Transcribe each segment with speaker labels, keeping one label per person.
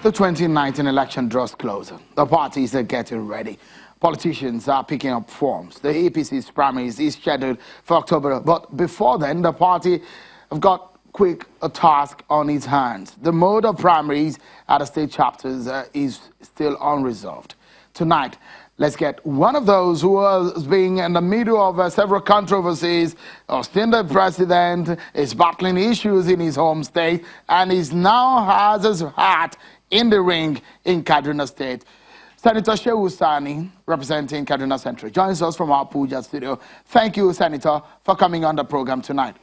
Speaker 1: The 2019 election draws closer. The parties are getting ready. Politicians are picking up forms. The APC's primaries is scheduled for October. But before then, the party have got a task on its hands. The mode of primaries at the state chapters is still unresolved. Tonight, let's get one of those who was being in the middle of several controversies. Austin, the president, is battling issues in his home state and is now has his hat in the ring in Kaduna State. Senator Shehu Sani, representing Kaduna Central, joins us from our Abuja studio. Thank you, Senator, for coming on the program tonight.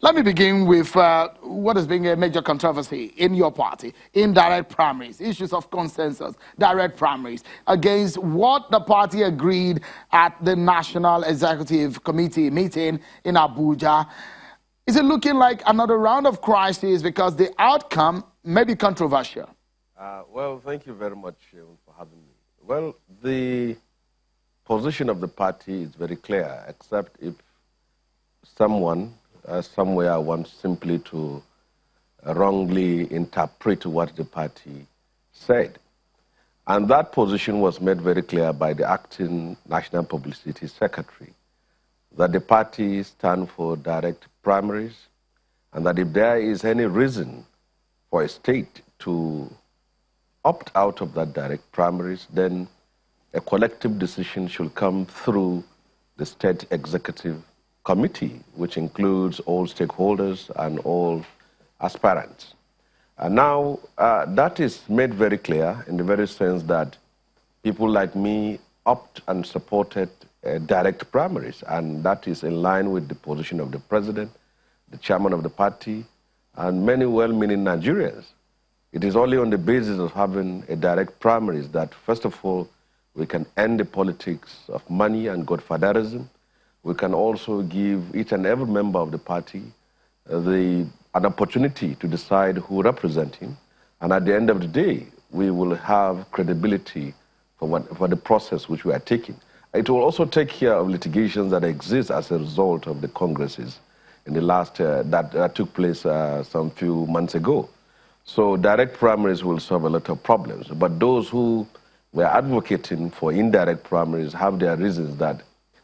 Speaker 1: Let me begin with what has been a major controversy in your party, indirect primaries, issues of consensus, direct primaries, against what the party agreed at the National Executive Committee meeting in Abuja. Is it looking like another round of crisis because the outcome may be controversial?
Speaker 2: Well, thank you very much for having me. Well, the position of the party is very clear, except if someone somewhere wants simply to wrongly interpret what the party said. And that position was made very clear by the acting National Publicity Secretary, that the party stands for direct primaries, and that if there is any reason for a state to opt out of that direct primaries, then a collective decision should come through the State Executive Committee, which includes all stakeholders and all aspirants. And now that is made very clear in the very sense that people like me opt and supported direct primaries, and that is in line with the position of the president, the chairman of the party, and many well-meaning Nigerians. It is only on the basis of having a direct primaries that, first of all, we can end the politics of money and godfatherism. We can also give each and every member of the party an opportunity to decide who represents him. And at the end of the day, we will have credibility for the process which we are taking. It will also take care of litigations that exist as a result of the congresses in the last, that took place some few months ago. So direct primaries will solve a lot of problems. But those who were advocating for indirect primaries have their reasons, that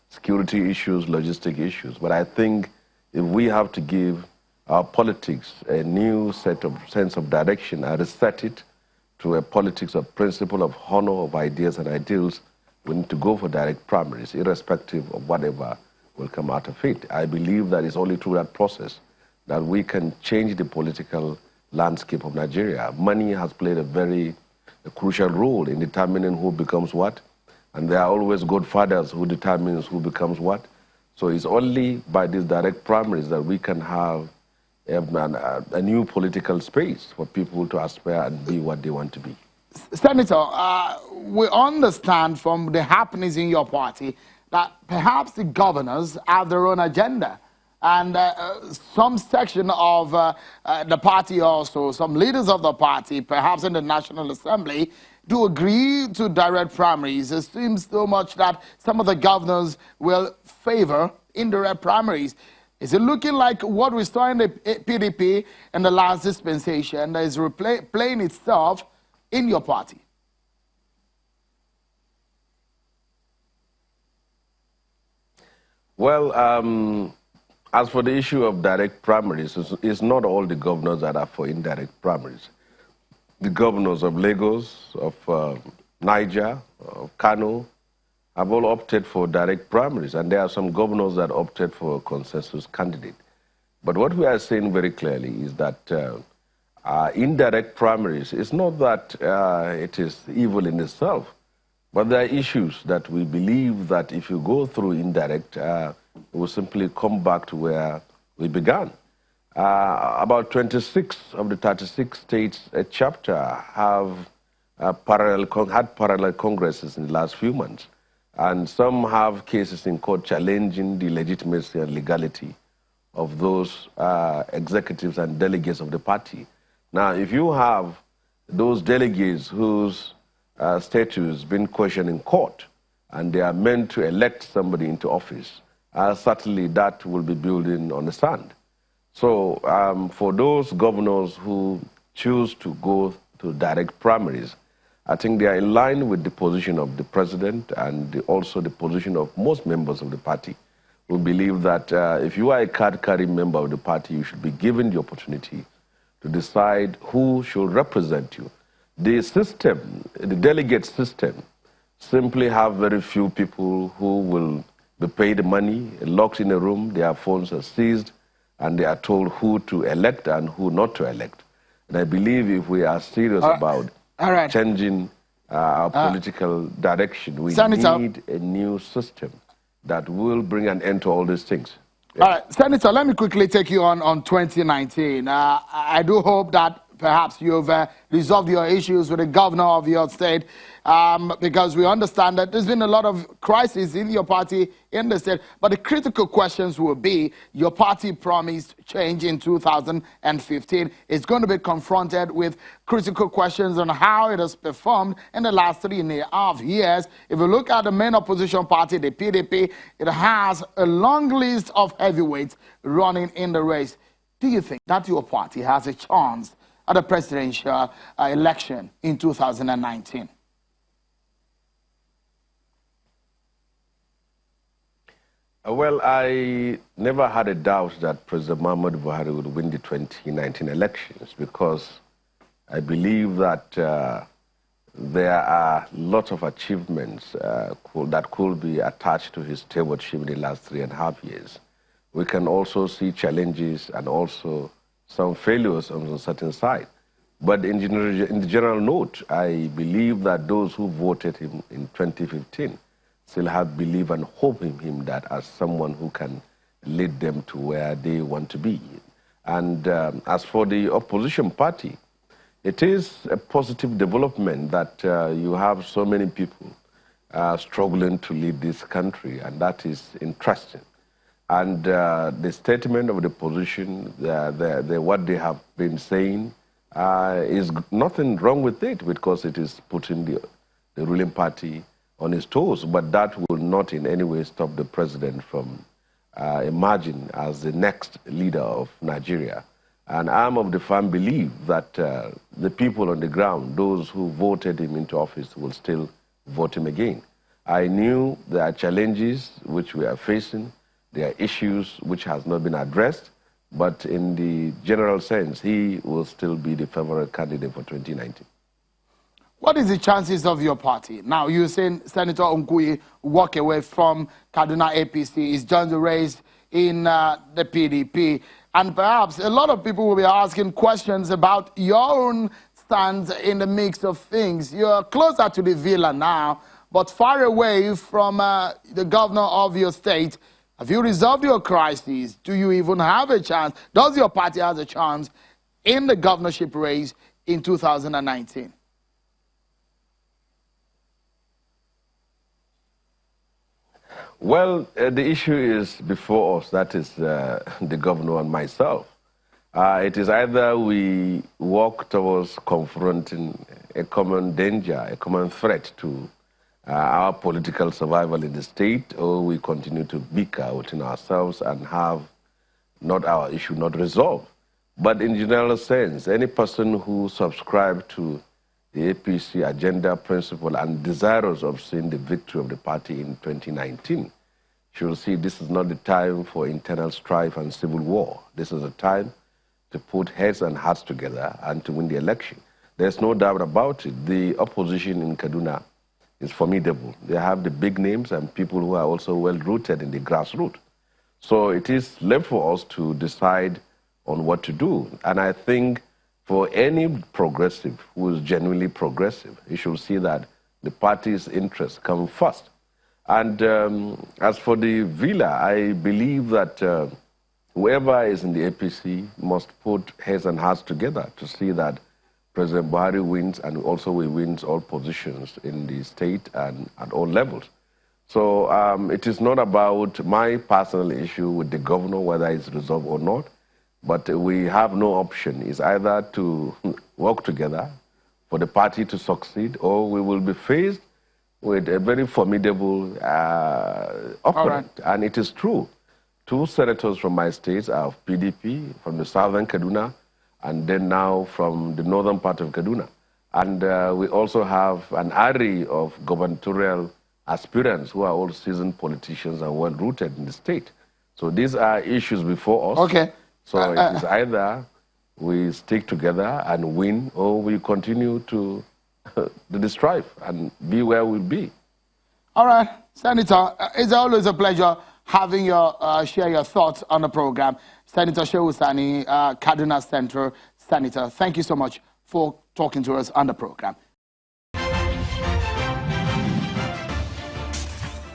Speaker 2: security issues, logistic issues. But I think if we have to give our politics a new sense of direction and reset it to a politics of principle, of honor, of ideas and ideals, we need to go for direct primaries, irrespective of whatever will come out of it. I believe that it's only through that process that we can change the political landscape of Nigeria. Money has played a crucial role in determining who becomes what, and there are always godfathers who determines who becomes what. So it's only by these direct primaries that we can have a new political space for people to aspire and be what they want to be.
Speaker 1: Senator, we understand from the happenings in your party that perhaps the governors have their own agenda. And some section of the party also, some leaders of the party, perhaps in the National Assembly, do agree to direct primaries. It seems so much that some of the governors will favor indirect primaries. Is it looking like what we saw in the PDP in the last dispensation that is playing itself in your party?
Speaker 2: Well, as for the issue of direct primaries, it's not all the governors that are for indirect primaries. The governors of Lagos, of Niger, of Kano, have all opted for direct primaries, and there are some governors that opted for a consensus candidate. But what we are saying very clearly is that indirect primaries, it's not that it is evil in itself, but there are issues that we believe that if you go through indirect, we will simply come back to where we began. About 26 of the 36 states chapter have had parallel congresses in the last few months. And some have cases in court challenging the legitimacy and legality of those executives and delegates of the party. Now, if you have those delegates whose status been questioned in court, and they are meant to elect somebody into office, certainly that will be building on the sand. So for those governors who choose to go to direct primaries. I think they are in line with the position of the president and also the position of most members of the party, who believe that if you are a card-carrying member of the party, you should be given the opportunity to decide who should represent you. The system, the delegate system, simply have very few people who will be paid money, locked in a room, their phones are seized, and they are told who to elect and who not to elect. And I believe if we are serious about changing our political direction, we need a new system that will bring an end to all these things.
Speaker 1: Yeah. All right, Senator, let me quickly take you on 2019. I do hope that perhaps you've resolved your issues with the governor of your state, because we understand that there's been a lot of crises in your party in the state. But the critical questions will be, your party promised change in 2015. It's going to be confronted with critical questions on how it has performed in the last 3.5 years. If you look at the main opposition party, the PDP, it has a long list of heavyweights running in the race. Do you think that your party has a chance at the presidential election in 2019?
Speaker 2: Well, I never had a doubt that President Muhammadu Buhari would win the 2019 elections, because I believe that there are lots of achievements that could be attached to his stewardship in the last 3.5 years. We can also see challenges and also some failures on a certain side. But in the general note, I believe that those who voted him in 2015 still have belief and hope in him, that as someone who can lead them to where they want to be. And as for the opposition party, it is a positive development that you have so many people struggling to lead this country, and that is interesting. And the statement of the opposition, what they have been saying, is nothing wrong with it, because it is putting the ruling party on his toes. But that will not in any way stop the president from emerging as the next leader of Nigeria. And I'm of the firm belief that the people on the ground, those who voted him into office, will still vote him again. I knew there are challenges which we are facing. There are issues which has not been addressed, but in the general sense, he will still be the favorite candidate for 2019.
Speaker 1: What is the chances of your party? Now, you're saying Senator Onkuyi walk away from Kaduna APC. He's joined the race in the PDP. And perhaps a lot of people will be asking questions about your own stance in the mix of things. You're closer to the villa now, but far away from the governor of your state. Have you resolved your crises? Do you even have a chance? Does your party have a chance in the governorship race in 2019?
Speaker 2: Well, the issue is before us, that is the governor and myself. It is either we walk towards confronting a common danger, a common threat to our political survival in the state, or we continue to bicker within ourselves and have not our issue not resolved. But in general sense, any person who subscribes to the APC agenda, principle, and desirous of seeing the victory of the party in 2019 should see this is not the time for internal strife and civil war. This is a time to put heads and hearts together and to win the election. There's no doubt about it. The opposition in Kaduna is formidable. They have the big names and people who are also well-rooted in the grassroots. So it is left for us to decide on what to do. And I think for any progressive who is genuinely progressive, he should see that the party's interests come first. And as for the villa, I believe that whoever is in the APC must put heads and hearts together to see that President Buhari wins, and also he wins all positions in the state and at all levels. So it is not about my personal issue with the governor, whether it's resolved or not, but we have no option. It's either to work together for the party to succeed, or we will be faced with a very formidable opponent. Right. And it is true. 2 senators from my state are of PDP, from the southern Kaduna, and then now from the northern part of Kaduna. And we also have an array of gubernatorial aspirants who are all seasoned politicians and well-rooted in the state. So these are issues before us.
Speaker 1: Okay.
Speaker 2: So it is either we stick together and win, or we continue to strive and be where we'll be.
Speaker 1: All right, Senator, it's always a pleasure having your share your thoughts on the program. Senator Shehu Sani, Kaduna Central Senator, thank you so much for talking to us on the program.